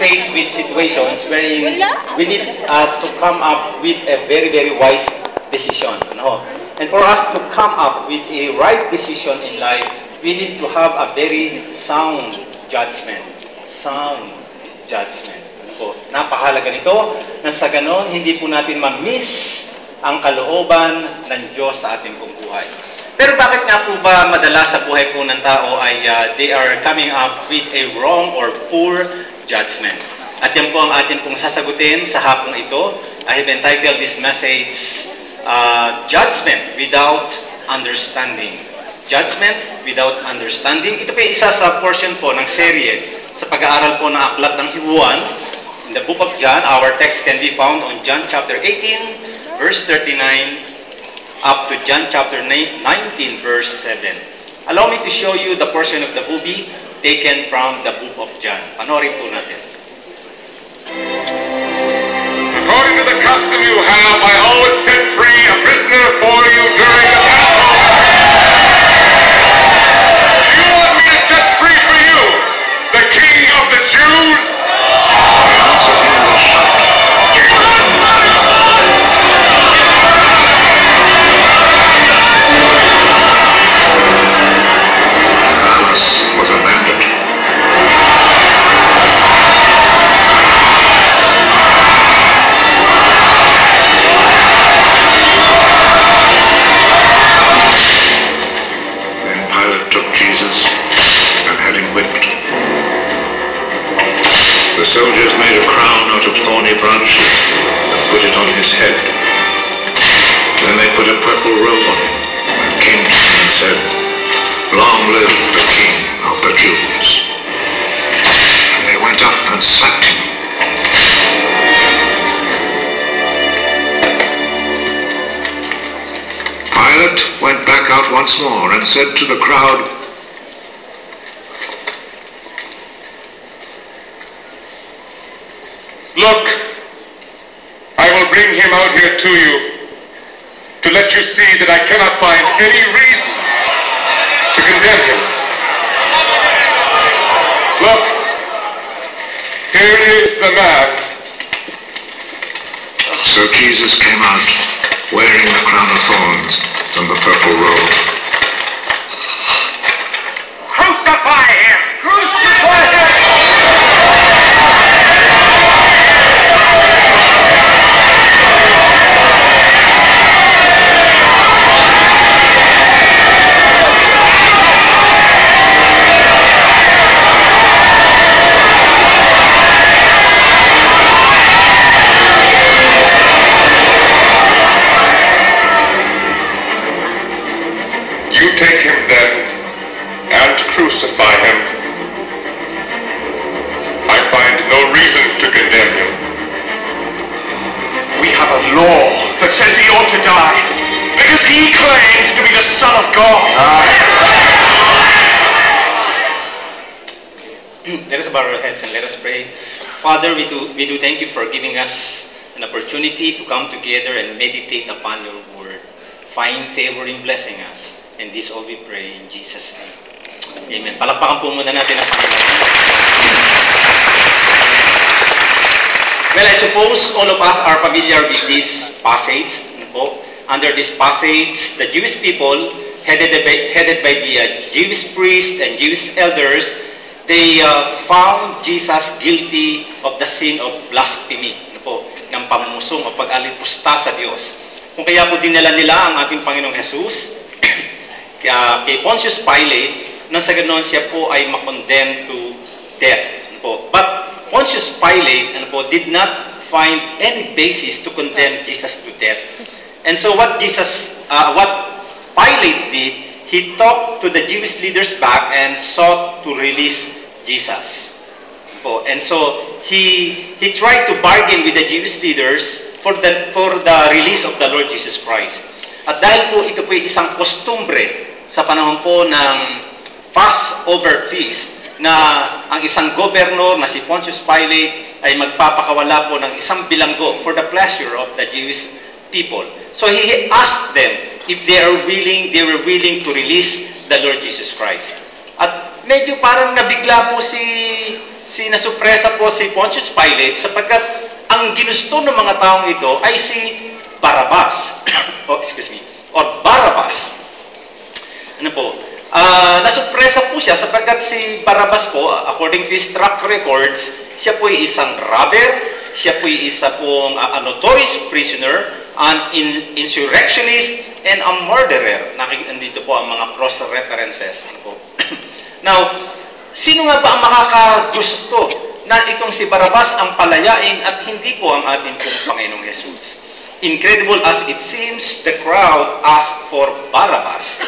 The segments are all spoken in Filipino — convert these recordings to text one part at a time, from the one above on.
faced with situations wherein we need to come up with a very, very wise decision. No? And for us to come up with a right decision in life, we need to have a very sound judgment. Sound judgment. So, napakahalaga nito na sa ganon, hindi po natin ma-miss ang kalooban ng Diyos sa ating pong buhay. Pero bakit nga po ba madalas sa buhay po ng tao ay they are coming up with a wrong or poor judgment? At yan po ang atin pong sasagutin sa hapong ito. I have entitled this message, Judgment Without Understanding. Judgment Without Understanding. Ito po isa sa portion po ng serye sa pag-aaral po ng Aklat ng Hibuan. In the book of John, our text can be found on John chapter 18, verse 39, up to John chapter 19, verse 7. Allow me to show you the portion of the movie taken from the book of John. Panoorin po natin. According to the custom you have, I always set free a prisoner for you during the Passover. Do you want me to set free for you the King of the Jews? Was abandoned. Then Pilate took Jesus and had him whipped. The soldiers made a crown out of thorny branches and put it on his head. Then they put a purple robe on him and came to him and said, "Long live the King of the Jews." And they went up and slapped him. Pilate went back out once more and said to the crowd, Look, I will bring him out here to you to let you see that I cannot find any reason to condemn him. Look, here is the man. So Jesus came out wearing the crown of thorns and the purple robe. Crucify him! Crucify him! You take him then and crucify him. I find no reason to condemn him. We have a law that says he ought to die because he claimed to be the Son of God. Let us bow our heads and let us pray. Father, we do thank you for giving us an opportunity to come together and meditate upon your word. Find favor in blessing us. And this all we pray in Jesus' name. Amen. Palakpakan po muna natin ang Panginoon. Well, I suppose all of us are familiar with this passage. Under this passage, the Jewish people, headed by the Jewish priests and Jewish elders, they found Jesus guilty of the sin of blasphemy, ng pamusong o pag-alipusta sa Diyos. Kung kaya po dinala nila ang ating Panginoong Jesus kay Pontius Pilate, nang sa ganoon siya po ay makondemn to death. But Pontius Pilate did not find any basis to condemn Jesus to death. And so what Pilate did, he talked to the Jewish leaders back and sought to release Jesus. And so he tried to bargain with the Jewish leaders for the release of the Lord Jesus Christ. At dahil po ito po ay isang kostumbre sa panahon po ng Passover feast, na ang isang governor na si Pontius Pilate ay magpapakawala po ng isang bilanggo for the pleasure of the Jewish people. So he asked them if they were willing to release the Lord Jesus Christ. At medyo parang nabigla po si sinasupresa po si Pontius Pilate sapagkat ang ginusto ng mga taong ito ay si Barabbas. Or Barabbas. Ano po? Nasupresa po siya sapagkat si Barabbas po, according to his track records, siya po ay isang robber, siya po ay isa pong notorious prisoner, an insurrectionist, and a murderer. Nandito po ang mga cross-references. Ano po? Now, sino nga ba ang makakagusto na itong si Barabbas ang palayain at hindi po ang ating pong Panginoong Jesus? Incredible as it seems, the crowd asked for Barabbas.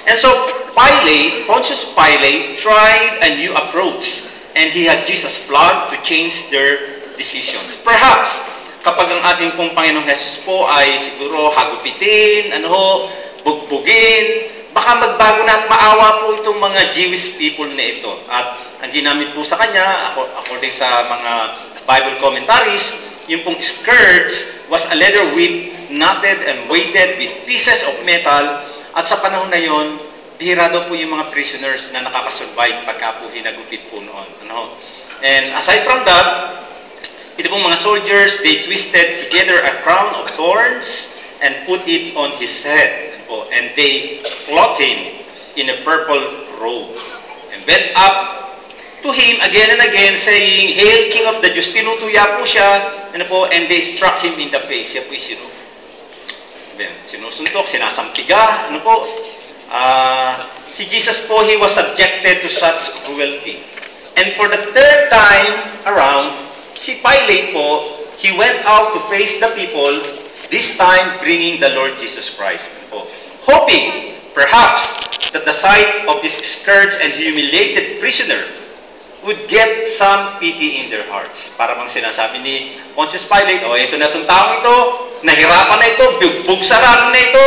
And so, Pontius Pilate tried a new approach and he had Jesus flogged to change their decisions. Perhaps, kapag ang ating pong Panginoong Jesus po ay siguro hagupitin, bugbugin, baka magbago na at maawa po itong mga Jewish people na ito. At ang ginamit po sa kanya, according sa mga Bible commentaries, yung pong scourge was a leather whip, knotted and weighted with pieces of metal. At sa panahon na yon, bihira daw po yung mga prisoners na nakakasurvive pagka po hinagupit po noon. And aside from that, ito pong mga soldiers, they twisted together a crown of thorns and put it on his head. And they clothed him in a purple robe and went up to him again and again saying, "Hail, King of the Jews." Tinutuya po siya, and they struck him in the face. Siya po sinusuntok, sinasampiga, si Jesus po, he was subjected to such cruelty. And for the third time around, si Pilate po, he went out to face the people, this time bringing the Lord Jesus Christ. Hoping, perhaps, that the sight of this scourged and humiliated prisoner would get some pity in their hearts. Para bang sinasabi ni Pontius Pilate, ito na itong taong ito, nahirapan na ito, bugsarang na ito.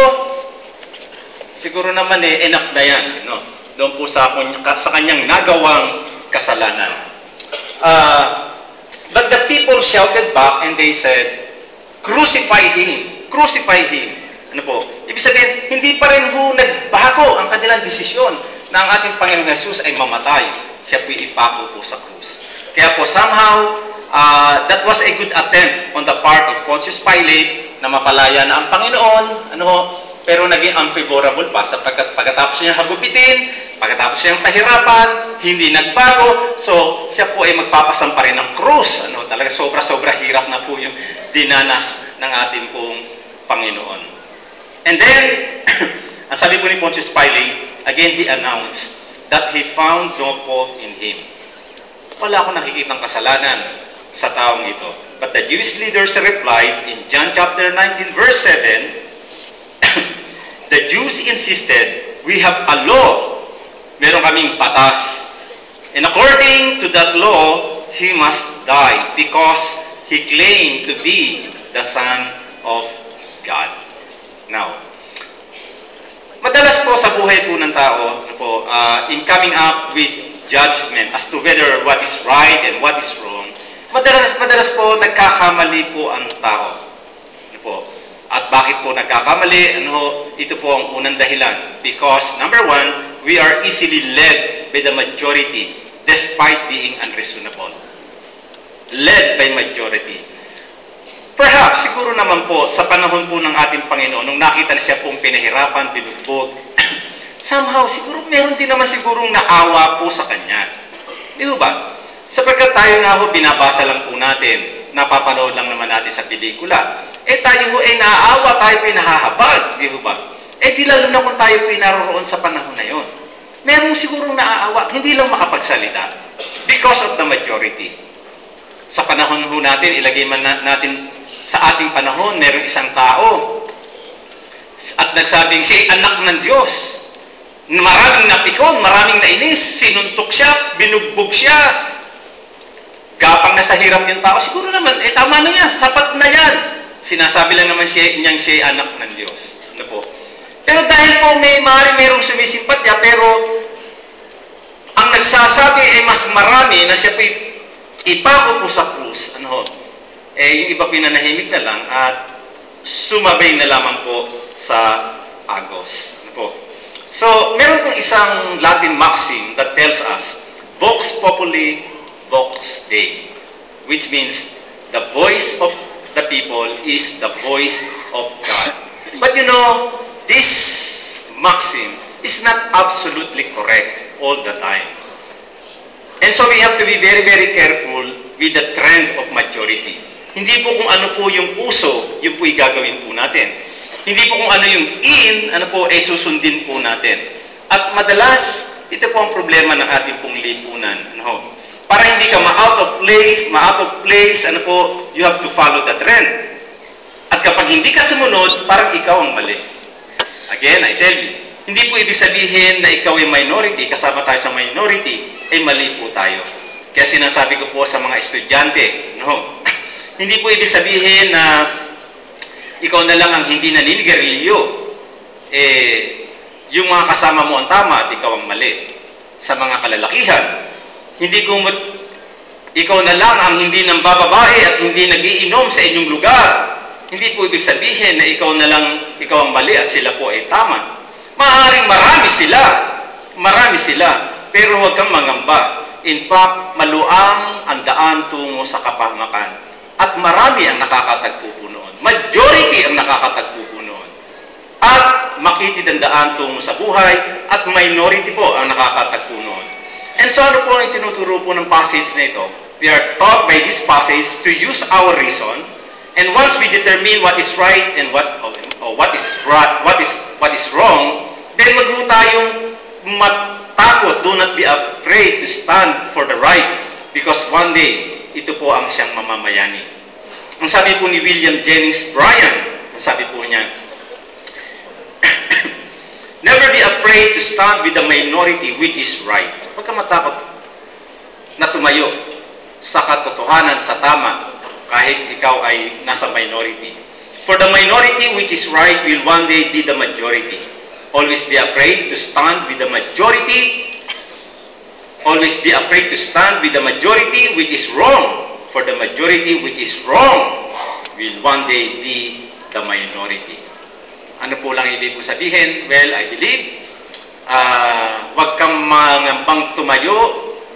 Siguro naman enough na yan. Doon po sa kanyang nagawang kasalanan. But the people shouted back and they said, "Crucify him! Crucify him!" Ibig sabihin, hindi pa rin nagbago ang kanilang desisyon na ang ating Panginoong Jesus ay mamatay. Siya po ipako po sa krus. Kaya po somehow, that was a good attempt on the part of Pontius Pilate na mapalaya na ang Panginoon, pero naging unfavorable pa sapagkat pagkatapos niya hagupitin, pagkatapos niyang pahirapan, hindi nagbago, so siya po ay magpapasampa rin ng krus. Talaga sobra-sobra hirap na po yung dinanas ng ating pong Panginoon. And then, ang sabi po ni Pontius Pilate, again he announced that he found no fault in him. Wala akong nakikitang kasalanan sa taong ito. But the Jewish leaders replied in John chapter 19 verse 7, the Jews insisted, "We have a law." Meron kaming batas. And according to that law, he must die because he claimed to be the Son of God. Now, madalas po sa buhay po ng tao, in coming up with judgment as to whether what is right and what is wrong, madalas po nagkakamali po ang tao. At bakit po nagkakamali? Ito po ang unang dahilan. Because, number one, we are easily led by the majority despite being unreasonable. Led by majority. Perhaps, siguro naman po, sa panahon po ng ating Panginoon, nung nakita na siya pong pinahirapan, binugbog, somehow, siguro, meron din naman sigurong naawa po sa kanya. Di ba? Sapagkat tayo nga ho, binabasa lang po natin, napapanood lang naman natin sa pelikula. Tayo ho, naaawa, tayo po nahahabag. Di ba? Di lalo na kung tayo po naroroon sa panahon na yon. Meron sigurong naaawa, hindi lang makapagsalita. Because of the majority. Sa panahon ho natin, ilagay man natin sa ating panahon, meron isang tao at nagsabing siya anak ng Diyos. Maraming napikon, maraming nainis, sinuntok siya, binugbog siya. Gapang na sa hirap yung tao. Siguro naman, tama na yan, sapat na yan. Sinasabi lang naman niyang siya anak ng Diyos. Pero dahil po merong sumisimpatya, pero ang nagsasabi ay mas marami na siya ipako po sa krus, yung iba pinanahimik na lang at sumabay na lamang po sa agos. So, meron pong isang Latin maxim that tells us, vox populi Vox Dei, which means the voice of the people is the voice of God. But you know, this maxim is not absolutely correct all the time. And so we have to be very, very careful with the trend of majority. Hindi po kung ano po yung uso, yung po gagawin po natin. Hindi po kung ano yung in, ano po, susundin po natin. At madalas, ito po ang problema ng ating pong lipunan. No? Para hindi ka ma-out of place, ano po, you have to follow the trend. At kapag hindi ka sumunod, parang ikaw ang mali. Again, I tell you, hindi po ibig sabihin na ikaw ay minority, kasama tayo sa minority, ay mali po tayo. Kaya sinasabi ko po sa mga estudyante, no? Hindi po ibig sabihin na ikaw na lang ang hindi naninigarilyo. Yung mga kasama mo ang tama at ikaw ang mali. Sa mga kalalakihan, hindi kung ikaw na lang ang hindi nang bababae at hindi nagiinom sa inyong lugar. Hindi po ibig sabihin na ikaw na lang, ikaw ang mali at sila po ay tama. Maaaring marami sila, pero huwag kang mangamba. In fact, maluang ang daan tungo sa kapahamakan. At marami ang nakakatagpo po noon. Majority ang nakakatagpo po noon. At makitid ang daan tungo sa buhay, at minority po ang nakakatagpo noon. And so ano po ang itinuturo po ng passage na ito? We are taught by this passage to use our reason, and once we determine what is right and what is wrong, then wag mo tayong matakot. Do not be afraid to stand for the right, because one day ito po ang siyang mamamayani. Ang sabi po ni William Jennings Bryan, ang sabi po niya, never be afraid to stand with the minority which is right. Huwag ka matakot na tumayo sa katotohanan, sa tama, kahit ikaw ay nasa minority. For the minority which is right will one day be the majority. Always be afraid to stand with the majority. Always be afraid to stand with the majority which is wrong. For the majority which is wrong will one day be the minority. Ano po lang ibig ko sabihin? Well, I believe, wag kang mangambang tumayo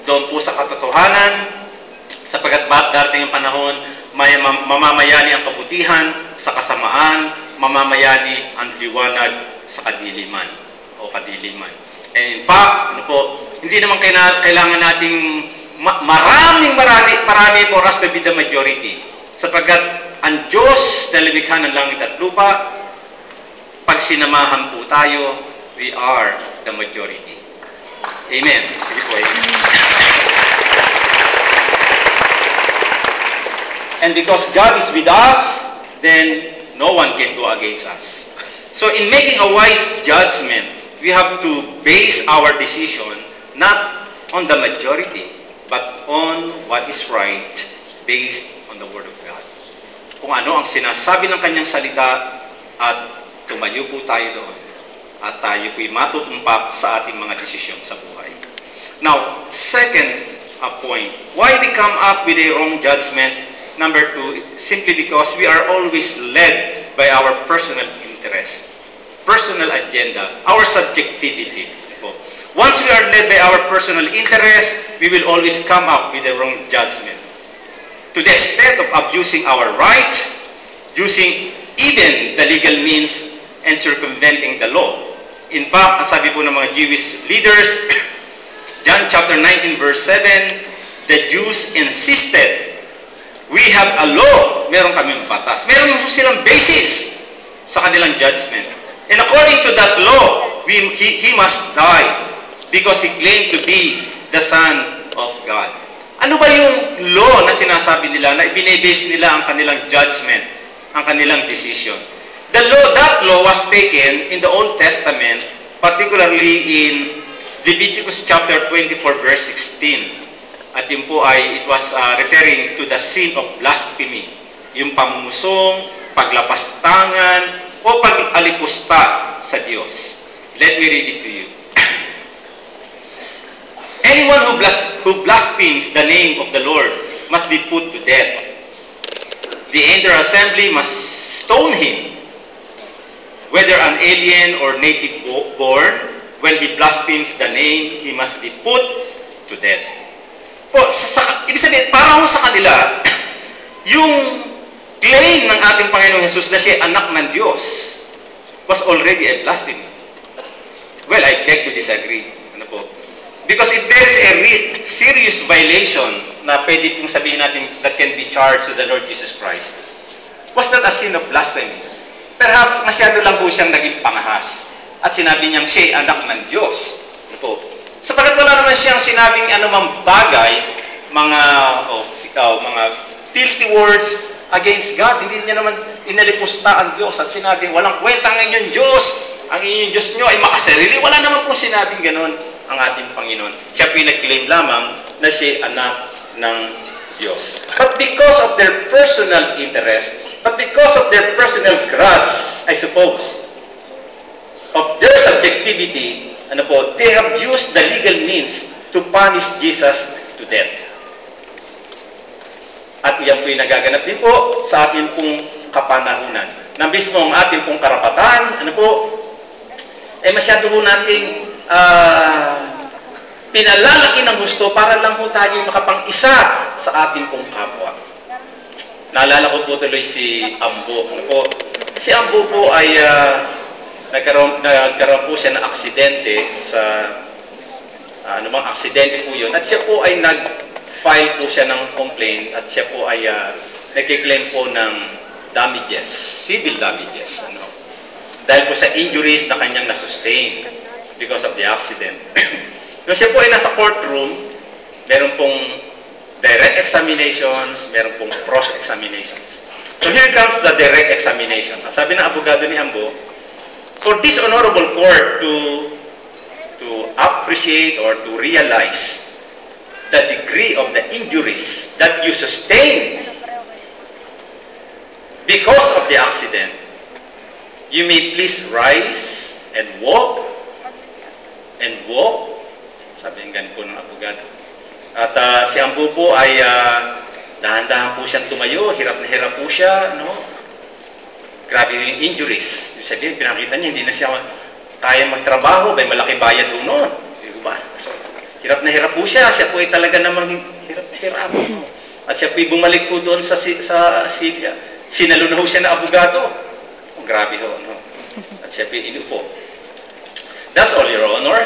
doon po sa katotohanan, sapagkat darating ang panahon, mamamayani ang kabutihan sa kasamaan, mamamayani ang liwanag sa kadiliman o kadiliman. And in fact, ano po, hindi naman kailangan nating marami for us to be the majority. Sapagkat ang Diyos na lumikha ng langit at lupa, pag sinamahan po tayo, we are the majority. Amen. Sige po, amen. And because God is with us, then no one can go against us. So in making a wise judgment, we have to base our decision not on the majority, but on what is right, based on the Word of God. Kung ano ang sinasabi ng kanyang salita, at tumayo po tayo doon, at tayo po'y matutumpak sa ating mga desisyon sa buhay. Now, second point, why we come up with a wrong judgment? Number 2, simply because we are always led by our personal interest, personal agenda, our subjectivity. Once we are led by our personal interest, we will always come up with a wrong judgment. To the extent of abusing our right, using even the legal means, and circumventing the law. In fact, ang sabi po ng mga Jewish leaders, John chapter 19 verse 7, the Jews insisted, we have a law, meron kaming batas. Meron silang basis sa kanilang judgment. And according to that law, he must die because he claimed to be the Son of God. Ano ba yung law na sinasabi nila, na ibinibase nila ang kanilang judgment, ang kanilang decision? That law was taken in the Old Testament, particularly in Leviticus chapter 24 verse 16. At yun po ay, it was referring to the sin of blasphemy. Yung pamumusong, paglapastangan, o pag-alipusta sa Diyos. Let me read it to you. Anyone who blasphemes the name of the Lord must be put to death. The entire assembly must stone him, whether an alien or native born. When he blasphemes the name, he must be put to death. Ibig sabihin, para sa kanila, yung claim ng ating Panginoong Jesus na siya anak ng Diyos was already a blasphemy. Well, I beg to disagree. Ano po? Because if there is a serious violation na pwede pong sabihin natin that can be charged to the Lord Jesus Christ, was that a sin of blasphemy? Perhaps masyado lang po siyang naging pangahas at sinabi niyang siya anak ng Diyos. Ano po? Sapagkat wala naman siyang sinabing anumang bagay, mga filthy words against God. Hindi niya naman inalipusta ang Diyos at sinabing walang kwenta ang inyong Diyos. Ang inyong Diyos nyo ay makasarili. Wala naman pong sinabing ganun ang ating Panginoon. Siya pinag-claim lamang na siya anak ng Diyos. But because of their personal interest, but because of their personal grudge, I suppose, of their subjectivity, they have used the legal means to punish Jesus to death. At iyan po'y nagaganap din po sa ating pong kapanahunan. Na mismo ang ating pong karapatan, masyado po nating pinalalaki ng gusto para lang po tayo makapang-isa sa ating pong kapwa. Naalala ko po tuloy si Ambo. Si Ambo po ay nagkaroon po siya ng aksidente sa aksidente po yun. At siya po ay nag-file po siya ng complaint at siya po ay nag-claim po ng damages, civil damages. Dahil po sa injuries na kanyang nasustain because of the accident. Nung siya po ay nasa courtroom, meron pong direct examinations, meron pong cross-examinations. So here comes the direct examinations. Sabi ng abogado ni Ambo, for this honorable court to appreciate or to realize the degree of the injuries that you sustain because of the accident, you may please rise and walk. Sabi ng ganun po ng abogado. At si Ambo po ay dahan-dahan po siyang tumayo, hirap na hirap po siya, Grabe yung injuries. Yung sabihin, pinakita niya, hindi na siya kaya magtrabaho, may malaki bayad po noon. So, hirap na hirap po siya. Siya po ay talaga namang hirap na hirap. At siya po ay bumalik po doon sa Silya. Sinalo na po siya na abogado. Grabe ho, At siya po ay inupo. That's all, Your Honor.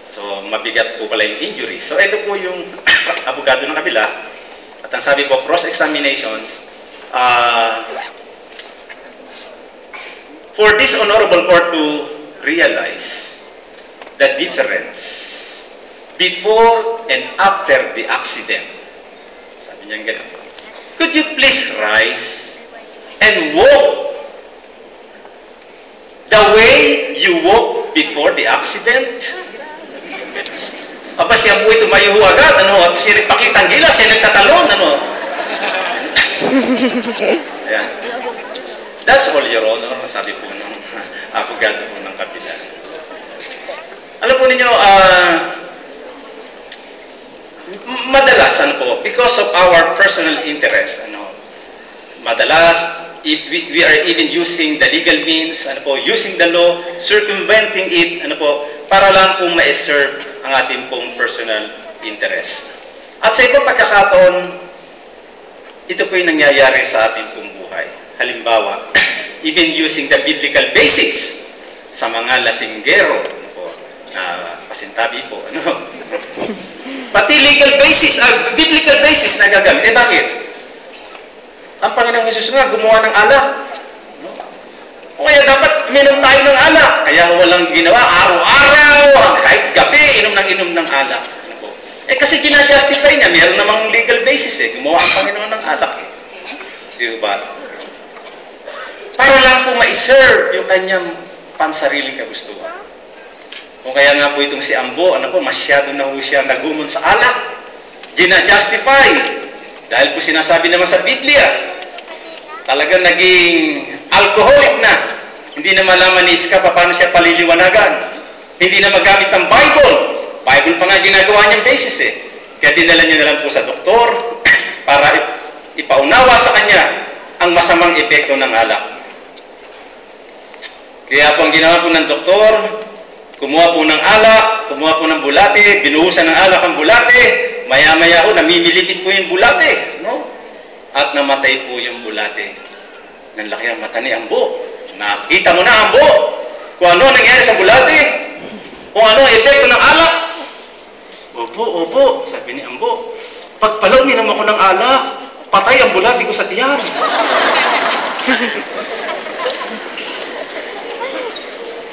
So, mabigat po pala yung injuries. So, ito po yung abogado ng kabila. At ang sabi po, cross-examinations, for this honorable court to realize the difference before and after the accident. Sabi niya gano'n. Could you please rise and walk the way you walked before the accident? Aba, siya po ay tumayo agad, at siya nagpakita ang gila, siya nagtatalon, Ayan. That's all, Your Honor, sabi po ng abogado po ng kabila. Alam po ninyo, madalas, because of our personal interest, madalas, if we are even using the legal means, using the law, circumventing it, para lang pong ma-serve ang ating pong personal interest. At sa ibang pagkakataon, ito po yung nangyayari sa ating pong buhay. Halimbawa, even using the biblical basis sa mga lasinggero, na pasintabi po, pati legal basis, biblical basis na gagamit. Bakit? Ang Panginoong Hesus nga gumawa ng alak. O kaya dapat minom tayo ng alak. Kaya walang ginawa, araw-araw, kahit gabi, inom ng alak. Kasi ginajustify niya, meron namang legal basis gumawa ang Panginoon ng alak. Diba? Para lang po ma-serve yung kanyang pansariling kagustuhan. Kung kaya nga po itong si Ambo, masyado na po siya nagumon sa alak. Gina-justify. Dahil po sinasabi naman sa Biblia, talagang naging alcoholic na. Hindi na malaman ni Iska paano siya paliliwanagan. Hindi na magamit ng Bible. Bible pa nga ginagawa niyang basis Kaya dinala niya na lang po sa doktor para ipaunawa sa kanya ang masamang epekto ng alak. Kaya po ang ginawa po ng doktor, kumuha po ng alak, kumuha po ng bulate, binuhusan ng alak ang bulate, maya-maya ho, namimilipit po yung bulate, no? At namatay po yung bulate. Nanlaki ang mata ni Ambo. Nakita mo na, Ambo, kung ano nangyari sa bulate, kung ano ang epekto ng alak. Opo, sabi ni Ambo. Pagpalaw ninom ako ng alak, patay ang bulate ko sa tiyan.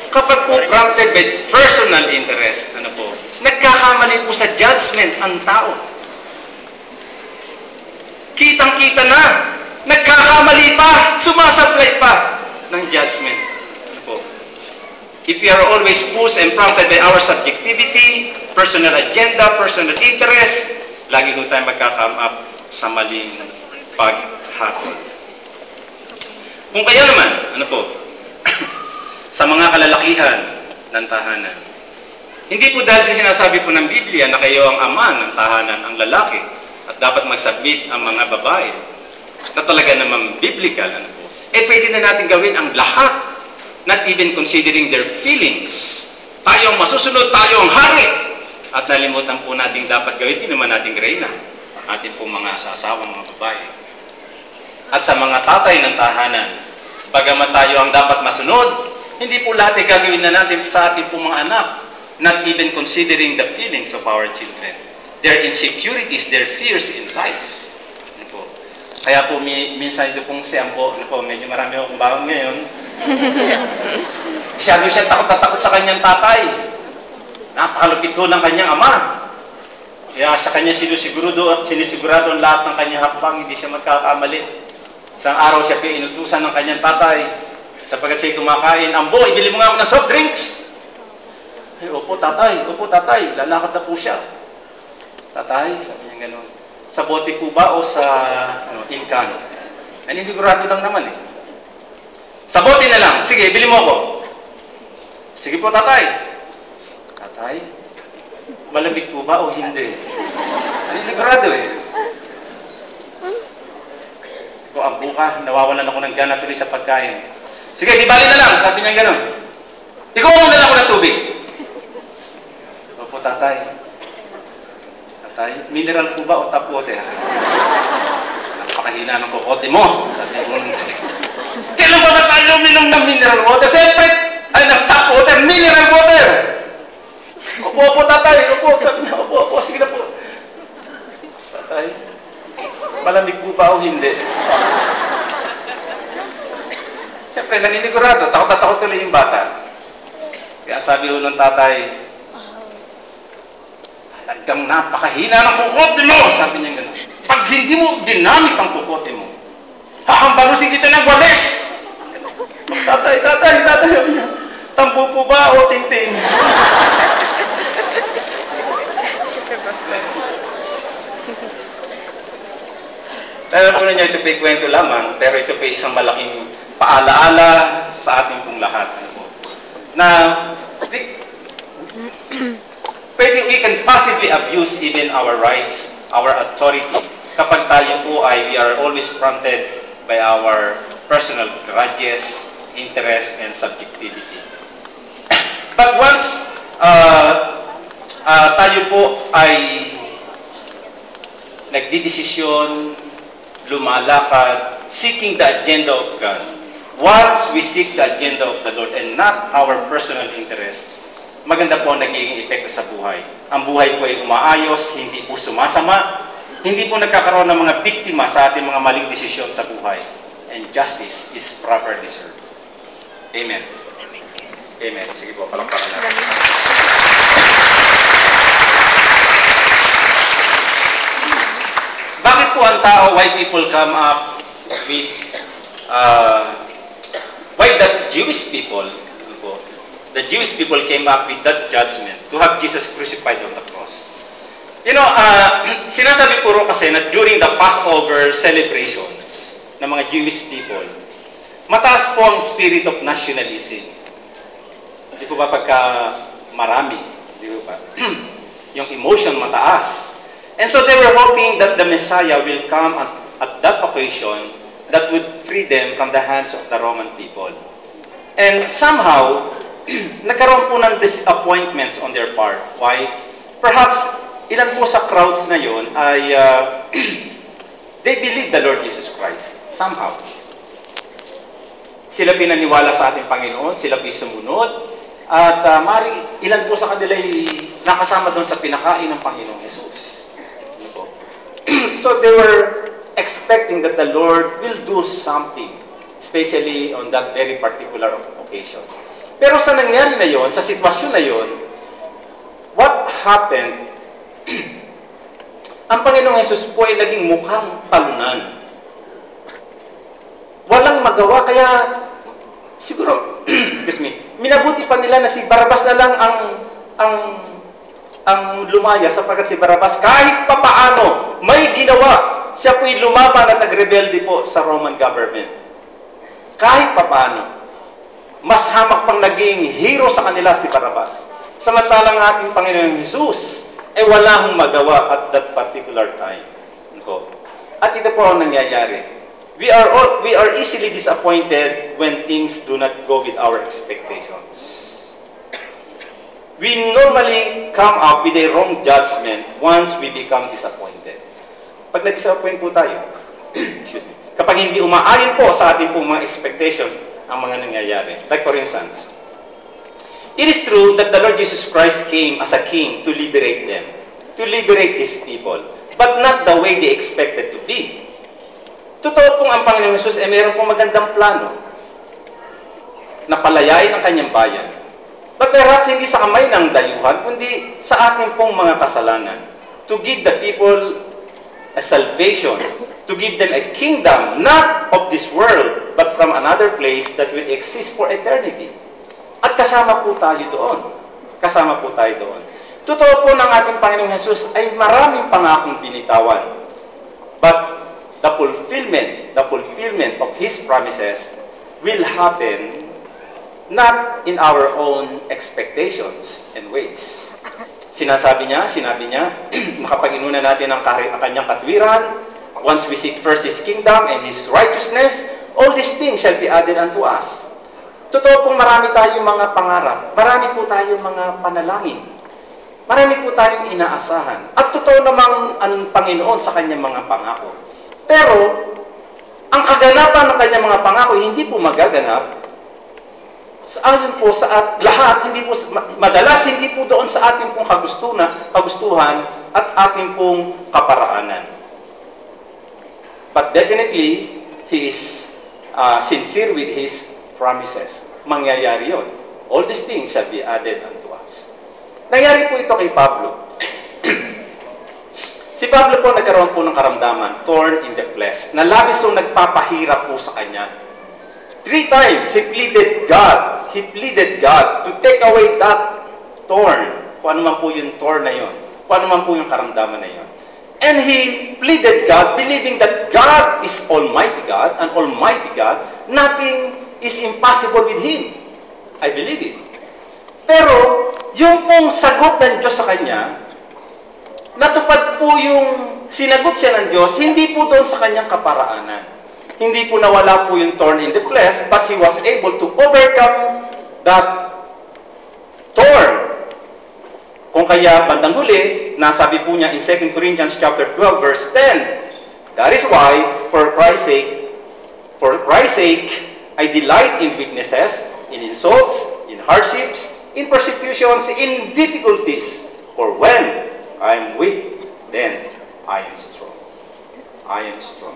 Kapag po prompted by personal interest, ano po, nagkakamali po sa judgment ang tao. Kitang-kita na, nagkakamali pa, sumasablay pa ng judgment. Ano po? If we are always pushed and prompted by our subjectivity, personal agenda, personal interest, lagi ko tayo magka-come up sa maling paghatol. Kung kaya naman, ano po, sa mga kalalakihan ng tahanan, hindi po dahil sa sinasabi po ng Biblia na kayo ang ama ng tahanan, ang lalaki, at dapat mag-submit ang mga babae, na talaga naman biblical, ano po, pwede na natin gawin ang lahat, not even considering their feelings. Tayo ang masusunod, tayo ang hari. At nalimutan po natin dapat gawin, hindi naman natin reyna, atin po mga asasawang mga babae. At sa mga tatay ng tahanan, bagamat tayo ang dapat masunod, hindi po lahat ay gagawin na natin sa ating po mga anak, not even considering the feelings of our children, their insecurities, their fears in life. Ano po? Kaya po minsan ito pong si Ambo, ano po, medyo marami akong baon ngayon. Masyado siya takot na takot sa kanyang tatay. Napakalupit ho ng kanyang ama. Kaya sa kanya sinisigurado ang lahat ng kanyang hakbang, hindi siya magkakamali. Isang araw siya inutusan ng kanyang tatay, sapagkat siya'y kumakain, Ambo, ibili mo nga ako ng soft drinks. Ay, opo tatay, lalakad na po siya. Tatay, sabi niya gano'n, sa bote po ba o sa inkan? Naninigurado lang naman eh. Sa bote na lang, sige, ibili mo ako. Sige po tatay. Tatay, malamig po ba o hindi? Naninigurado eh. Kung Ambo ka, nawawalan ako ng gana tuloy sa pagkain. Sige, di bali na lang. Sabi niya gano'n. Ikaw mo na lang ako ng tubig. Opo, tatay. Tatay, mineral po ba o tap water? Napakahina ng kokote mo. Sabi mo, kailan ba tayo uminom ng mineral water? Siyempre, ay, ng tap water, mineral water. Opo, tatay. Opo, sabi niya, opo, sige na po. Tatay, malamig po ba o hindi? Siyempre, naninigurado, takot na takot tuloy yung bata. Kaya sabi ho ng tatay, talagang napakahina ng kukote mo, sabi niya gano'n. Pag hindi mo dinamit ang kukote mo, hahambalusin kita ng walis. Tatay, tampo po ba o tintin? Dahil po na niya, ito po'y kwento lamang, pero ito po'y isang malaking paalaala sa ating pong lahat. Na we can possibly abuse even our rights, our authority, kapag tayo po ay we are always prompted by our personal grudges, interest, and subjectivity. But once tayo po ay nagdidesisyon, lumalakad, seeking the agenda of God, once we seek the agenda of the Lord and not our personal interest, maganda po ang nagiging epekto sa buhay. Ang buhay po ay umaayos, hindi po sumasama, hindi po nagkakaroon ng mga biktima sa ating mga maling desisyon sa buhay. And justice is properly served. Amen. Amen. Sige po, palakpakan natin. Bakit po ang tao, why people come up with why the Jewish people came up with that judgment to have Jesus crucified on the cross. You know, sinasabi puro kasi na during the Passover celebrations ng mga Jewish people, mataas po ang spirit of nationalism. Di po ba pagka marami? Di po ba? Yung emotion mataas. And so they were hoping that the Messiah will come at that occasion that would free them from the hands of the Roman people. And somehow, nagkaroon po ng disappointments on their part. Why? Perhaps ilan po sa crowds na yon ay they believe the Lord Jesus Christ somehow. Sila pinaniwala sa ating Panginoon, sila sumunod, at ilan po sa kanila ay nakasama doon sa pinakain ng Panginoong Jesus. Ano po? So they were expecting that the Lord will do something, especially on that very particular occasion. Pero sa nangyari na yon, sa sitwasyon na yon, what happened, ang Panginoong Jesus po ay naging mukhang talunan. Walang magawa, kaya siguro, excuse me, minabuti pa nila na si Barabas na lang ang lumaya, sapagkat si Barabas kahit papaano may ginawa, siya po'y lumaban at nagrebelde po sa Roman government. Kahit papaano, mas hamak pang naging hero sa kanila si Barabas. Samantalang ating Panginoong Jesus ay walang magawa at that particular time. At ito po ang nangyayari. We are easily disappointed when things do not go with our expectations. We normally come up with a wrong judgment once we become disappointed. Pag na-disappoint po tayo, excuse me, kapag hindi umaayon po sa ating pong mga expectations ang mga nangyayari. Like for instance, it is true that the Lord Jesus Christ came as a king to liberate them, to liberate His people, but not the way they expected to be. Totoo pong ang Panginoong Jesus ay mayroon pong magandang plano na palayain ang kanyang bayan. But perhaps hindi sa kamay ng dayuhan, kundi sa ating pong mga kasalanan. To give the people a salvation, to give them a kingdom, not of this world, but from another place that will exist for eternity. At kasama po tayo doon. Kasama po tayo doon. Totoo po ng ating Panginoong Jesus ay maraming pangakong binitawan. But the fulfillment of His promises will happen not in our own expectations and ways. Sinabi niya, makapag-inunan natin ang kanyang katwiran. Once we seek first His kingdom and His righteousness, all these things shall be added unto us. Totoo pong marami tayong mga pangarap. Marami po tayong mga panalangin. Marami po tayong inaasahan. At totoo namang ang Panginoon sa kanyang mga pangako. Pero, ang kaganapan ng kanyang mga pangako, hindi po magaganap. Ayon po sa lahat, madalas hindi po doon sa ating pong kagustuhan at ating pong kaparaanan. But definitely, He is sincere with His promises. Mangyayari yun. All these things shall be added unto us. Nangyari po ito kay Pablo. Si Pablo po nagkaroon po ng karamdaman, thorn in the flesh, na labis pong nagpapahirap po sa kanya. 3 times, he pleaded God to take away that thorn. Kung ano man po yung thorn na yun. Kung ano man po yung karamdaman na yun. And he pleaded God, believing that God is Almighty God, and Almighty God, nothing is impossible with Him. I believe it. Pero, yung pong sagot ng Diyos sa kanya, natupad po yung sinagot siya ng Diyos, hindi po doon sa kanyang kaparaanan. Hindi po nawala po yung thorn in the flesh, but he was able to overcome that thorn. Kung kaya bandang huli, nasabi po niya in 2 Corinthians chapter 12 verse 10, that is why, for Christ's sake, I delight in weaknesses, in insults, in hardships, in persecutions, in difficulties, for when I am weak, then I am strong. I am strong.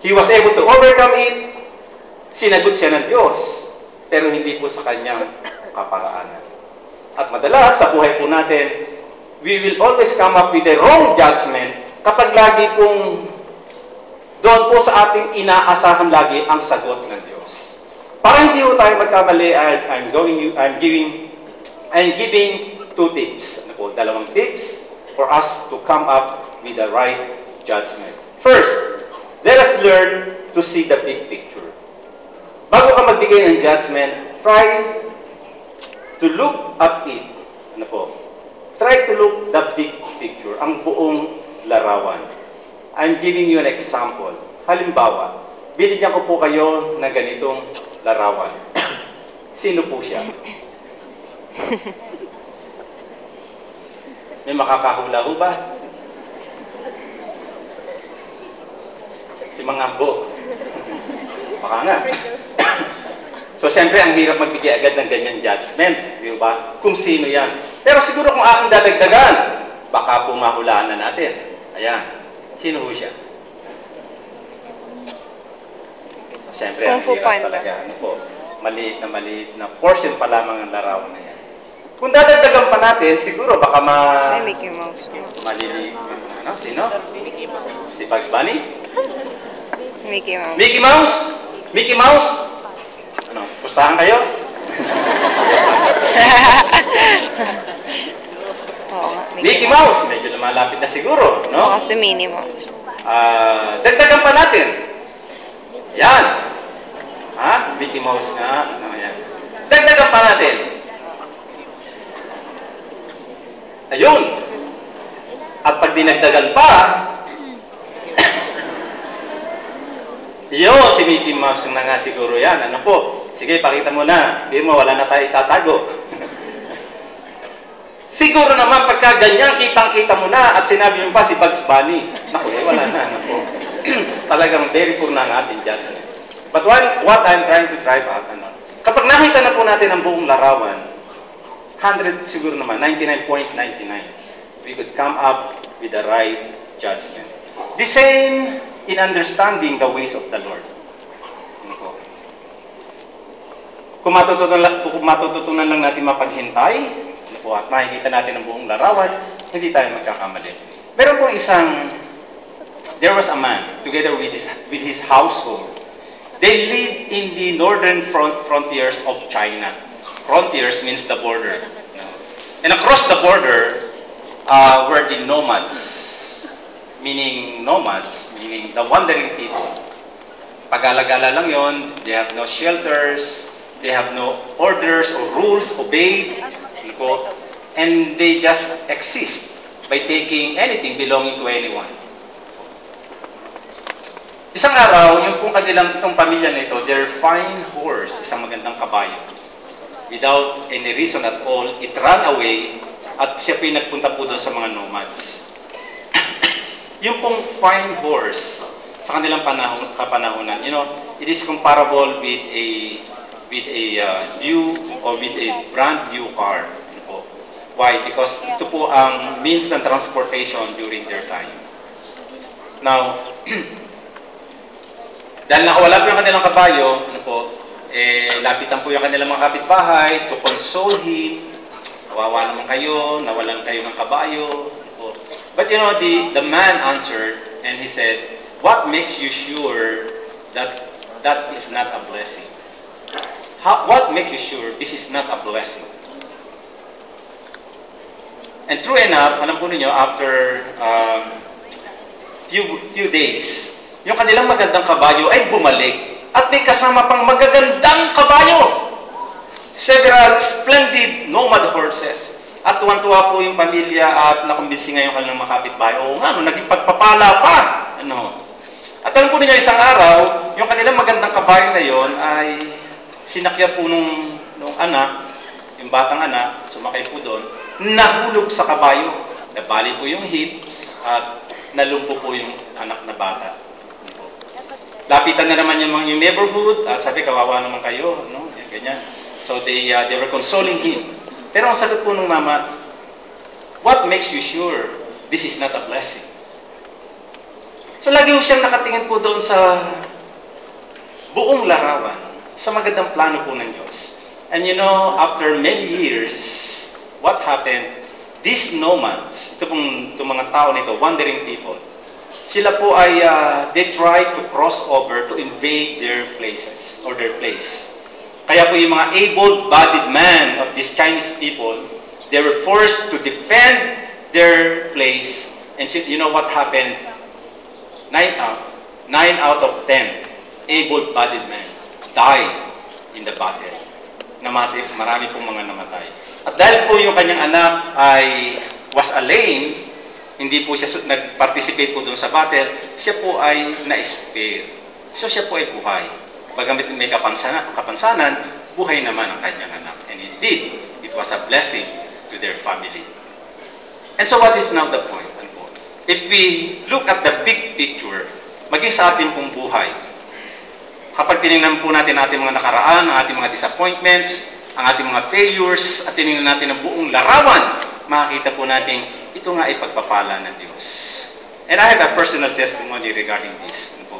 He was able to overcome it. Sinagot siya ng Diyos, pero hindi po sa kanyang kaparaanan. At madalas sa buhay po natin, we will always come up with a wrong judgment kapag lagi pong doon po sa ating inaasahan lagi ang sagot ng Diyos. Para hindi po tayo magkamali, I'm giving 2 tips. Ano po, 2 tips for us to come up with the right judgment. First, let us learn to see the big picture. Bago ka magbigay ng judgment, try to look at it. Ano po? Try to look the big picture, ang buong larawan. I'm giving you an example. Halimbawa, binigyan ko po kayo ng ganitong larawan. Sino po siya? May makakahula ho ba? Si Mang Ambo. Baka nga. So, siyempre, ang hirap magbigay agad ng ganyan judgment, di ba? Kung sino yan. Pero siguro kung aking dadagdagan, baka po mahulaan na natin. Ayan. Sino ho siya? So, siyempre, ang hirap talaga. Ano po? Maliit na portion pa lamang ang larawan na yan. Kung dadagdagan pa natin, siguro baka May Mickey Mouse. malili... Ano? Sino? Si Bugs Bunny? Mickey Mouse. Mickey Mouse? Mickey Mouse? Ano? Pustahan kayo? Oo nga, Mickey Mouse? Medyo lumalapit na siguro, Oo, no? kasi Minnie Mouse. Dagdagan pa natin. Yan. Ha? Mickey Mouse nga. Ano yan? Dagdagan pa natin. Ayun. At pag dinagdagan pa, yun, si Mickey Mouse na nga siguro yan. Ano po? Sige, pakita mo na. Biro mo, wala na tayo itatago. Siguro naman, pagka ganyan, kitang-kita mo na, at sinabi mo pa si Bugs Bunny. Naku, wala na. Ano po? Talagang very poor na ang ating judgment. But what I'm trying to drive at, kapag nakita na po natin ang buong larawan, 100 siguro naman, 99.99, we could come up with the right judgment. The same in understanding the ways of the Lord. Kung matututunan lang natin mapaghintay, at makikita natin ang buong larawan, hindi tayo magkakamali. Meron pong there was a man, together with his household. They lived in the northern frontiers of China. Frontiers means the border. And across the border were the nomads, meaning the wandering people. Pag-alagala lang yon, they have no shelters, they have no orders or rules obeyed, and they just exist by taking anything belonging to anyone. Isang araw, yung pong itong pamilya na ito, their fine horse, isang magandang kabayo, without any reason at all, it ran away at siya pinagpunta po doon sa mga nomads. Yung pong fine horse, sa kanilang kapanahonan, it is comparable with a new or with a brand new car. Why? Because ito po ang means ng transportation during their time. Now, dahil nakawala po yung kanilang kabayo, lapitan po yung kanilang mga kapitbahay to console him. Kawawa naman kayo, nawalan kayo ng kabayo. But the man answered and he said, "What makes you sure that that is not a blessing? What makes you sure this is not a blessing?" And true enough, alam po ninyo, after few days, yung kanilang magandang kabayo ay bumalik. At may kasama pang magagandang kabayo. Several splendid nomad horses. At tuwan-tuwa po yung pamilya at nakumbinsi nga yung kanilang mga kapitbahay. Oo nga, naging pagpapala pa. At alam po ninyo, isang araw, yung kanilang magandang kabayo na yon ay sinakyan po nung anak, yung batang anak, sumakay po doon, nahulog sa kabayo. Nabali po yung hips at nalumpo po yung anak na bata. Lapitan na naman yung neighborhood at sabi, kawawa naman kayo. Ganyan. So they were consoling him. Pero ang sagot po ng mama, "What makes you sure this is not a blessing?" So lagi po siyang nakatingin po doon sa buong larawan, sa magandang plano po ng Diyos. And after many years, what happened? These nomads, itong mga tao nito, wandering people, sila po ay, they tried to cross over to invade their places, or their place. Kaya po yung mga able-bodied men of these Chinese people, they were forced to defend their place. And you know what happened? 9 out of 10 able-bodied men died in the battle. Marami pong mga namatay. At dahil po yung kanyang anak was a lame, hindi po siya nag-participate po doon sa battle, siya po ay na-spare. So siya po ay buhay. Bagamit may kapansanan, buhay naman ang kanyang anak. And indeed, it was a blessing to their family. And so what is now the point? Ano po? If we look at the big picture, maging sa ating pong buhay, kapag tinignan po natin ating mga nakaraan, ang ating mga disappointments, ang ating mga failures, at tinignan natin ang buong larawan, makikita po natin, ito nga ay pagpapala ng Diyos. And I have a personal testimony regarding this. Ano po?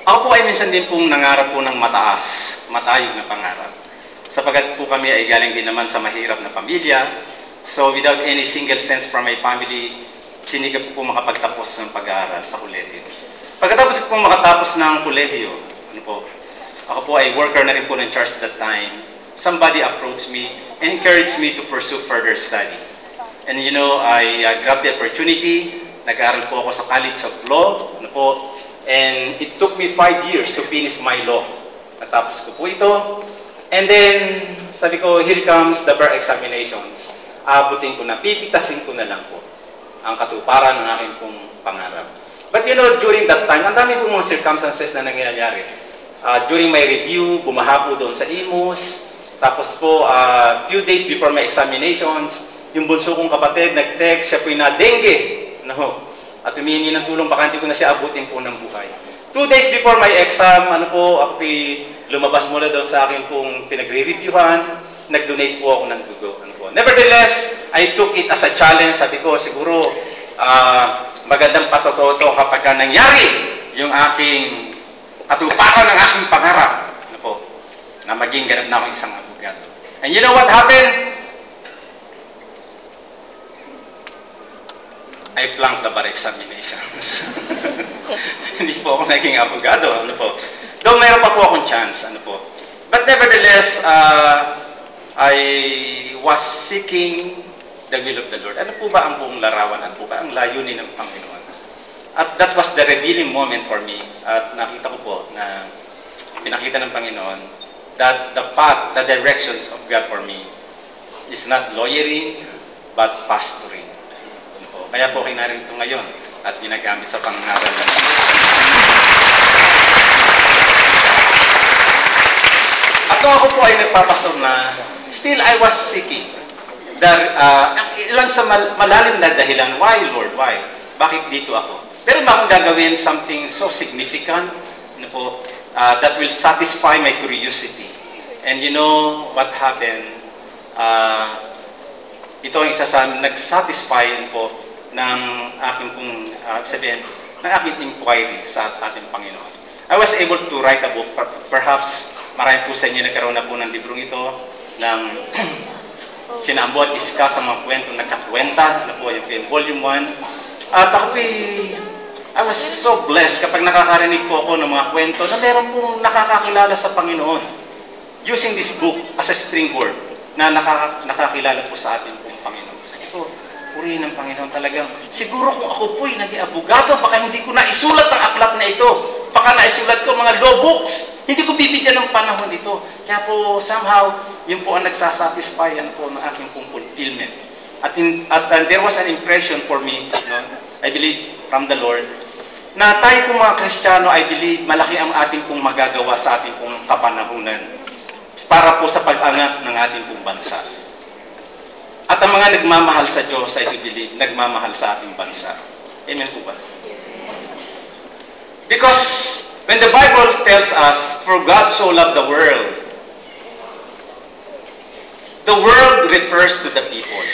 Ako po ay minsan din pong nangarap po ng matayog na pangarap. Sapagat po kami ay galing din naman sa mahirap na pamilya. So without any single sense from my family, sinikap po makapagtapos ng pag-aaral sa kolehiyo. Pagkatapos po makatapos ng kolehiyo, ano po, ako po ay worker na rin po ng church that time. Somebody approached me and encouraged me to pursue further study. And you know, I grabbed the opportunity. Nag-aaral po ako sa College of Law. Ano po, and it took me 5 years to finish my law. Natapos ko po ito. And then, sabi ko, here comes the bar examinations. Abutin ko na, pipitasin ko na lang po ang katuparan ng aking pong pangarap. But you know, during that time, ang dami pong mga circumstances na nangyayari. During my review, bumaha po doon sa Imus. Tapos po, few days before my examinations, yung bunso kong kapatid, nag-text, siya po'y na-dengue. No. At humingi ng tulong, baka hindi ko na siya abutin po ng buhay. 2 days before my exam, ano po, ako po'y lumabas mula doon sa akin pong pinagre-reviewhan, nag-donate po ako ng dugo. Ano po. Nevertheless, I took it as a challenge. Sabi ko, siguro, magandang patototo kapag nangyari yung aking katuparan ng aking pangarap. Ano po, na maging ganap na akong isang abogado. And you know what happened? I flunked the bar examinations. Hindi po ako naging abogado. Ano po. Though mayroon pa po akong chance. Ano po. But nevertheless, I was seeking the will of the Lord. Ano po ba ang buong larawan? Ano po ba ang layunin ng Panginoon? At that was the revealing moment for me. At nakita ko po na pinakita ng Panginoon that the path, the directions of God for me is not lawyering, but pastoring. Kaya po kinarito ngayon at ginagamit sa pangangaral ng At kung ako po ay nagpapastor na, still I was seeking. Ilan sa malalim na dahilan, why Lord, why? Bakit dito ako? Pero bakit gagawin something so significant ano po, that will satisfy my curiosity? And you know what happened? Ito ang isa sa nag-satisfy po ng aking pong sabihin, ng aking inquiry sa ating Panginoon. I was able to write a book. Perhaps marami po sa inyo nagkaroon na po ng librong ito ng Sinambo at Iska sa mga kwentong nagkakwenta na po yung volume 1. At ako I was so blessed kapag nakakarinig po ako ng mga kwento na meron pong nakakakilala sa Panginoon using this book as a springboard na nakakilala po sa ating pong Panginoon. Sabi ko, purihin ng Panginoon talagang, siguro kung ako po'y naging abogado, baka hindi ko na isulat ang aklat na ito. Baka naisulat ko mga law books. Hindi ko bibigyan ng panahon ito. Kaya po, somehow, yun po ang nagsasatisfy po ng aking pong fulfillment. At there was an impression for me, no, I believe, from the Lord, na tayo pong mga Kristiyano, I believe, malaki ang ating pong magagawa sa ating pong kapanahunan para po sa pag-angat ng ating pong bansa. At ang mga nagmamahal sa Diyos, I believe, nagmamahal sa ating bansa. Amen po ba? Because when the Bible tells us, for God so loved the world refers to the people.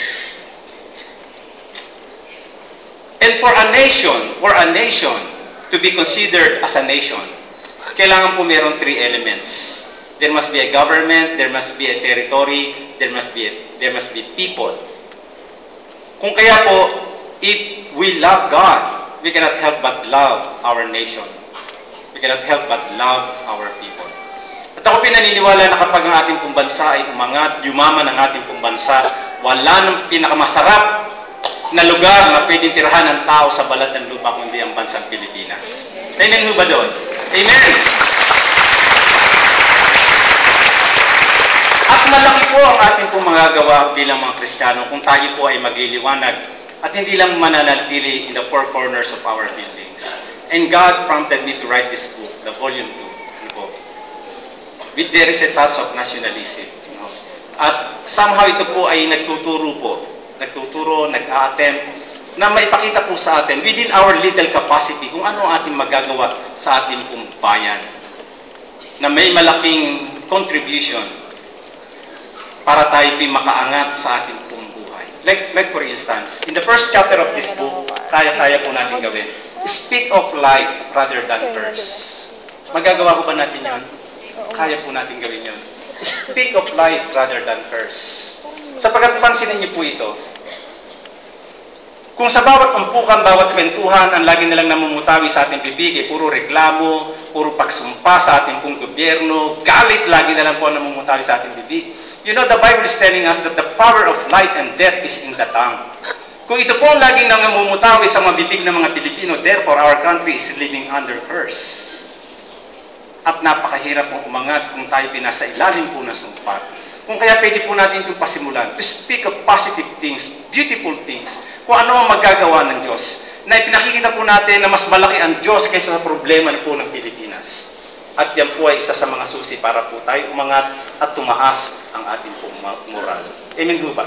And for a nation to be considered as a nation, kailangan po meron 3 elements. There must be a government, there must be a territory, there must be people. Kung kaya po, if we love God, we cannot help but love our nation. We cannot help but love our people. At ako pinaniniwala na kapag ang ating pong bansa ay umangat, yumaman ang ating pong bansa, wala nang pinakamasarap na lugar na pwedeng tirahan ng tao sa balat ng lupa kundi ang bansang Pilipinas. Amen ba doon? Amen! At malaki po ang ating pong magagawa bilang mga Kristiyano kung tayo po ay magliliwanag at hindi lang mananatili in the 4 corners of our buildings. And God prompted me to write this book, the volume 2. Ano po? With there is a touch of nationalism. You know? At somehow ito po ay nagtuturo po nagtuturo, nag-a-attempt, na maipakita po sa atin within our little capacity kung ano ang ating magagawa sa ating pong bayan na may malaking contribution para tayo makaangat sa ating pong buhay. Like for instance, in the first chapter of this book, kaya-kaya po natin gawin. Speak of life rather than curse. Magagawa ko ba natin yun? Kaya po natin gawin yun. Speak of life rather than curse. Sapagkat pansinin niyo po ito. Kung sa bawat umpukan, bawat kwentuhan, ang lagi nilang namumutawi sa ating bibig, puro reklamo, puro pagsumpa sa ating pong gobyerno, galit lagi na lang po namumutawi sa ating bibig. You know, the Bible is telling us that the power of life and death is in the tongue. Kung ito po ang laging namumutawi sa mga bibig ng mga Pilipino, therefore our country is living under curse. At napakahirap pong umangat kung tayo pinasa ilalim po ng sumpa. Kung kaya pwede po natin itong pasimulan to speak of positive things, beautiful things, kung ano ang magagawa ng Diyos. Na ipinakikita po natin na mas malaki ang Diyos kaysa sa problema na po ng Pilipinas. At yan po ay isa sa mga susi para po tayo umangat at tumaas ang ating pong moral. Amen po ba?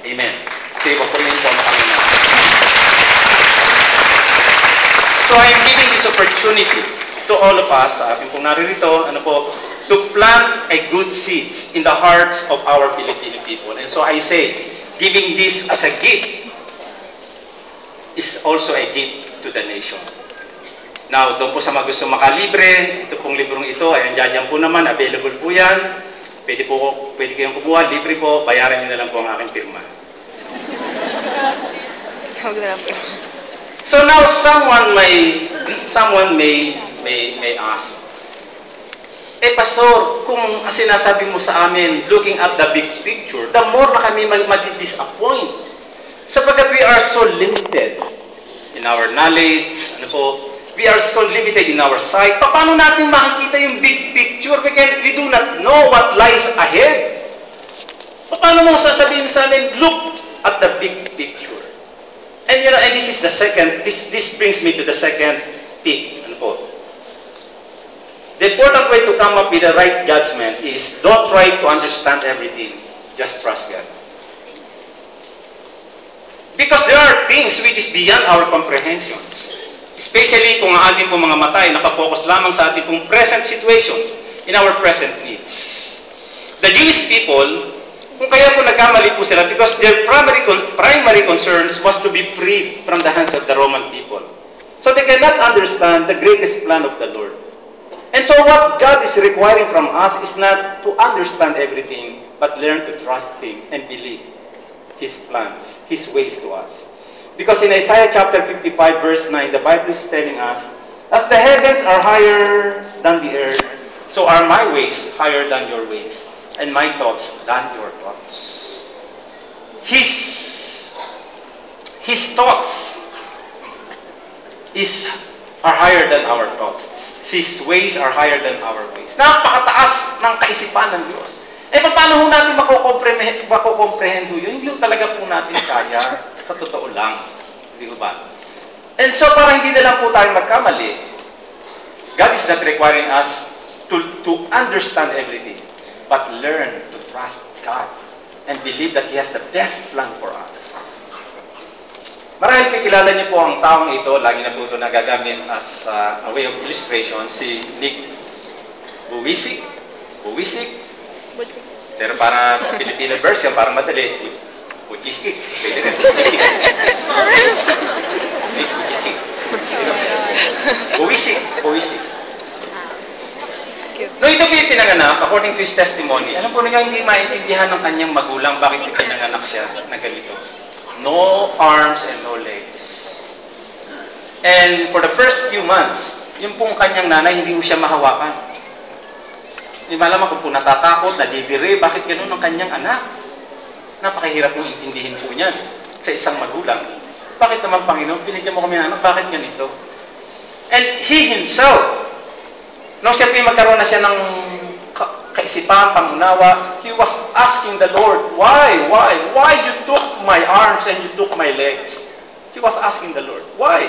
Amen. Sige po, purihin po ang Panginoon. So I am giving this opportunity to all of us, sa ating pong naririto, to plant a good seeds in the hearts of our Filipino people. And so I say, giving this as a gift is also a gift to the nation. Now, doon po sa mga gusto makalibre, ito pong librong ito, ay andyan po naman, available po yan. Pwede kayong kumuha, libre po, bayaran nyo na lang po ang aking pirma. So now, someone may ask, Pastor, kung sinasabi mo sa amin, looking at the big picture, the more na kami madi-disappoint. Sapagkat we are so limited in our knowledge, we are so limited in our sight. Paano natin makikita yung big picture? We do not know what lies ahead. Paano mo sasabihin sa amin, look at the big picture? And you know, and this is the second, this brings me to the second tip. The important way to come up with the right judgment is don't try to understand everything. Just trust God. Because there are things which is beyond our comprehensions. Especially kung ang ating pong mga mata ay nakapokus lamang sa ating pong present situations, in our present needs. The Jewish people, kung kaya po nagkamali po sila, because their primary concerns was to be freed from the hands of the Roman people. So they cannot understand the greatest plan of the Lord. And so what God is requiring from us is not to understand everything, but learn to trust Him and believe His plans, His ways to us. Because in Isaiah chapter 55 verse 9, the Bible is telling us, as the heavens are higher than the earth, so are my ways higher than your ways, and my thoughts than your thoughts. His thoughts are higher than our thoughts. His ways are higher than our ways. Napakataas ng kaisipan ng Diyos. Paano ho natin makukomprehend ho yun? Hindi ho talaga po natin kaya. Sa totoo lang. Hindi ba? And so, para hindi na lang po tayo magkamali, God is not requiring us to understand everything, but learn to trust God and believe that He has the best plan for us. Marahil kilala niyo po ang taong ito, lagi na po ito nagagamit as a way of illustration, si Nick Buwisik. Pero para Filipino version, para madali, Buchikik. Buwisik. No, ito po yung pinanganak, according to his testimony. Alam po niyo, hindi maintindihan ng kanyang magulang bakit pinanganak siya na ganito. No arms and no legs. And for the first few months, yung pong kanyang nanay, hindi ko siya mahawakan. Hindi malaman kung po natatakot, nadidire, bakit ganun ang kanyang anak? Napakahirap yung intindihin po niyan sa isang magulang. Bakit naman, Panginoon, binigyan mo kami ng anak, bakit ganito? And he himself, nung siya magkaroon na siya ng kaisipan, pangunawa, he was asking the Lord, why you took my arms and you took my legs? He was asking the Lord, why?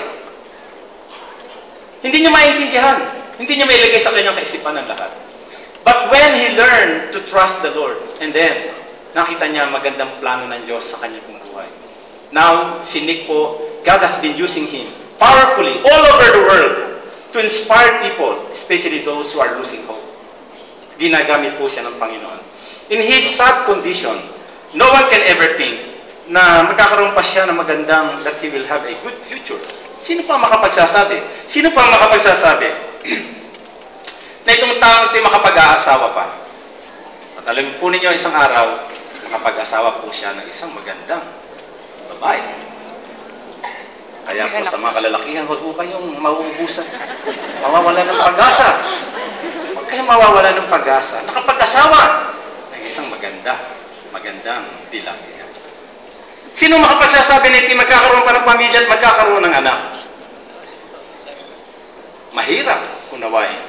Hindi niya maintindihan. Hindi niya mailagay sa kanyang kaisipan ng lahat. But when he learned to trust the Lord, and then nakita niya magandang plano ng Diyos sa kanyang buhay. Now, si Nick po, God has been using him powerfully all over the world to inspire people, especially those who are losing hope. Ginagamit po siya ng Panginoon. In his sad condition, no one can ever think na magkakaroon pa siya ng magandang that he will have a good future. Sino pa makapagsasabi? Sino pa makapagsasabi na itong taong ito'y makapag-aasawa pa? At alam po ninyo, isang araw, makapag-asawa po siya ng isang magandang babae. Kaya po sa mga kalalakihan, huwag po kayong mauubusan. Mawawala ng pag-asa. Huwag kayong mawawala ng pag-asa. Nakapag-asawa ng isang magandang tilapia. Sino makapagsasabi na ito magkakaroon pa ng pamilya at magkakaroon ng anak? Mahirap unawain.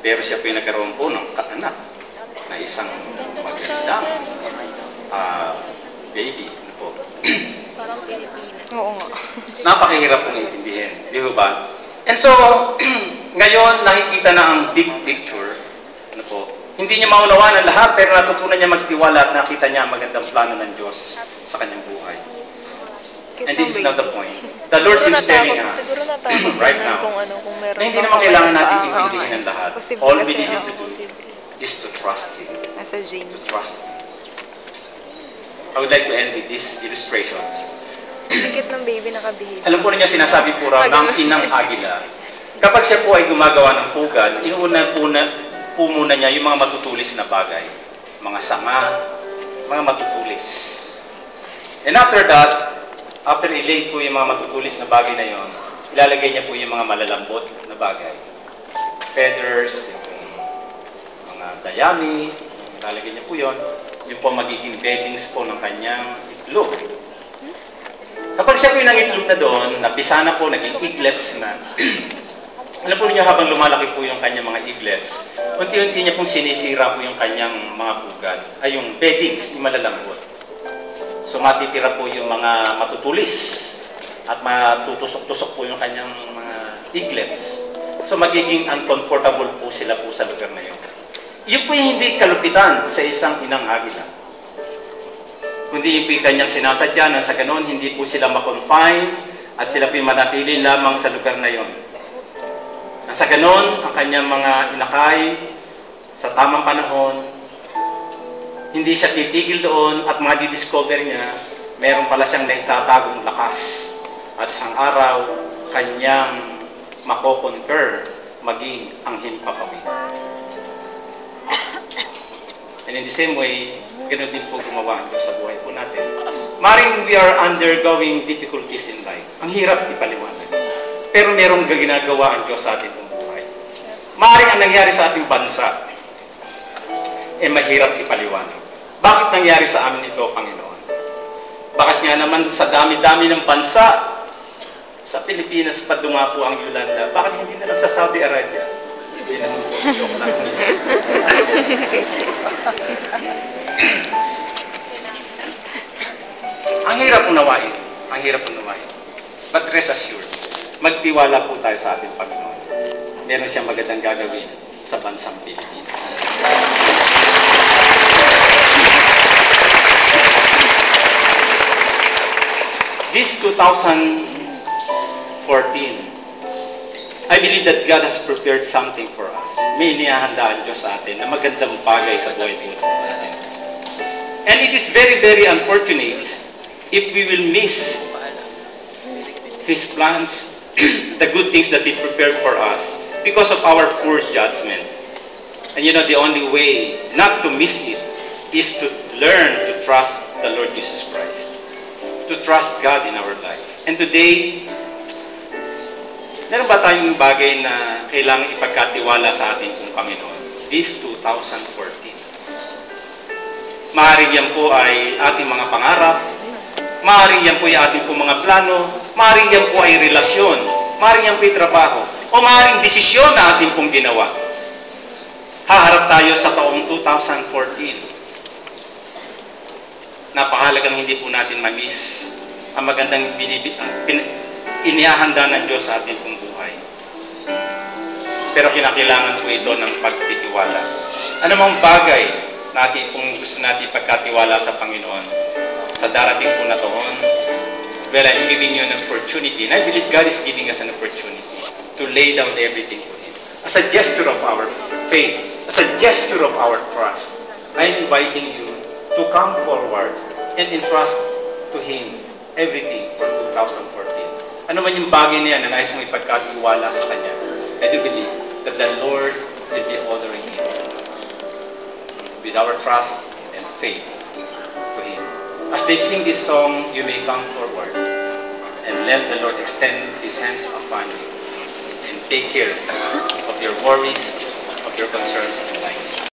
Pero siya pinagkaroon po ng anak na isang magandang baby. Ano po? Parang Pilipinas. Oo nga. Napakahirap pong intindihin. Di ba? And so, ngayon nakikita na ang big picture. Ano po? Hindi niya maunawaan ang lahat, pero natutunan niya magtiwala at nakita niya ang magandang plano ng Diyos sa kanyang buhay. And this is not the point. The Lord seems telling us right now na hindi naman kailangan natin intindihin ang lahat. All we need to do is to trust Him. Nasa jeans. To trust Him. I would like to end with these illustrations. Dikit ng baby nakabihis. Alam po ninyo, sinasabi po raw ng inang agila, kapag siya po ay gumagawa ng pugad, inuuna po muna niya yung mga matutulis na bagay. Mga sanga, mga matutulis. And after that, after ilay po yung mga matutulis na bagay na yon, ilalagay niya po yung mga malalambot na bagay. Feathers, yung mga dayami, ilalagay niya po yon. Yung po magiging beddings po ng kanyang itlog. Kapag siya po yung nangitlog na doon, napisa na po, naging eaglets na. Alam po niyo, habang lumalaki po yung kanyang mga eaglets, unti-unti niya pong sinisira po yung kanyang mga pugad, ay yung beddings, yung malalambot. So matitira po yung mga matutulis at matutusok-tusok po yung kanyang mga eaglets. So magiging uncomfortable po sila po sa lugar na yun. Yun po yung hindi kalupitan sa isang inang agila. Kundi yung po yung kanyang sinasadya na sa ganon, hindi po sila makonfine at sila po yung manatili lamang sa lugar na yun. Na sa ganon, ang kanyang mga inakay sa tamang panahon, hindi siya titigil doon at madidiscover niya, meron pala siyang naitatagong lakas. At isang araw, kanyang makoconquer, maging ang himpapawid. And in the same way, ganoon din po gumawa ang Diyos sa buhay po natin. Maring we are undergoing difficulties in life. Ang hirap ipaliwanag. Pero merong ginagawa ang Diyos sa ating buhay. Maring ang nangyari sa ating bansa, mahirap ipaliwanag. Bakit nangyari sa amin ito, Panginoon? Bakit nga naman sa dami-dami ng bansa, sa Pilipinas pa dumapo ang Yolanda, bakit hindi na lang sa Saudi Arabia? Hindi naman po, joke lang. Ang hirap unawain. Ang hirap unawain. But rest assured, magtiwala po tayo sa ating Panginoon. Meron siyang magandang gagawin sa bansang Pilipinas. This 2014, I believe that God has prepared something for us. May inihahanda ang Diyos sa atin na magandang bagay sa buhay natin. And it is very, very unfortunate if we will miss His plans, the good things that He prepared for us because of our poor judgment. And you know, the only way not to miss it is to learn to trust the Lord Jesus Christ. To trust God in our life. And today, meron ba tayong bagay na kailangan ipagkatiwala sa ating Panginoon? This 2014. Maaaring yan po ay ating mga pangarap, maaaring yan po ay ating po mga plano, maaaring yan po ay relasyon, maaaring yan po ay trabaho, o maaaring desisyon na ating pong ginawa. Haharap tayo sa taong 2014. Napakahalagang hindi po natin ma-miss ang magandang inihahanda ng Diyos sa ating pong buhay. Pero kinakailangan po ito ng pagtitiwala. Ano mang bagay natin, kung gusto natin pagkatiwala sa Panginoon, sa darating po na taon, well, I'm giving you an opportunity, and I believe God is giving us an opportunity to lay down everything for Him. As a gesture of our faith, as a gesture of our trust, I'm inviting you to come forward and entrust to Him everything for 2014. Ano man yung bagay na yan na nais mong ipagkatiwala sa Kanya, I do believe that the Lord will be honoring it with our trust and faith to Him. As they sing this song, you may come forward and let the Lord extend His hands upon you and take care of your worries, of your concerns in life.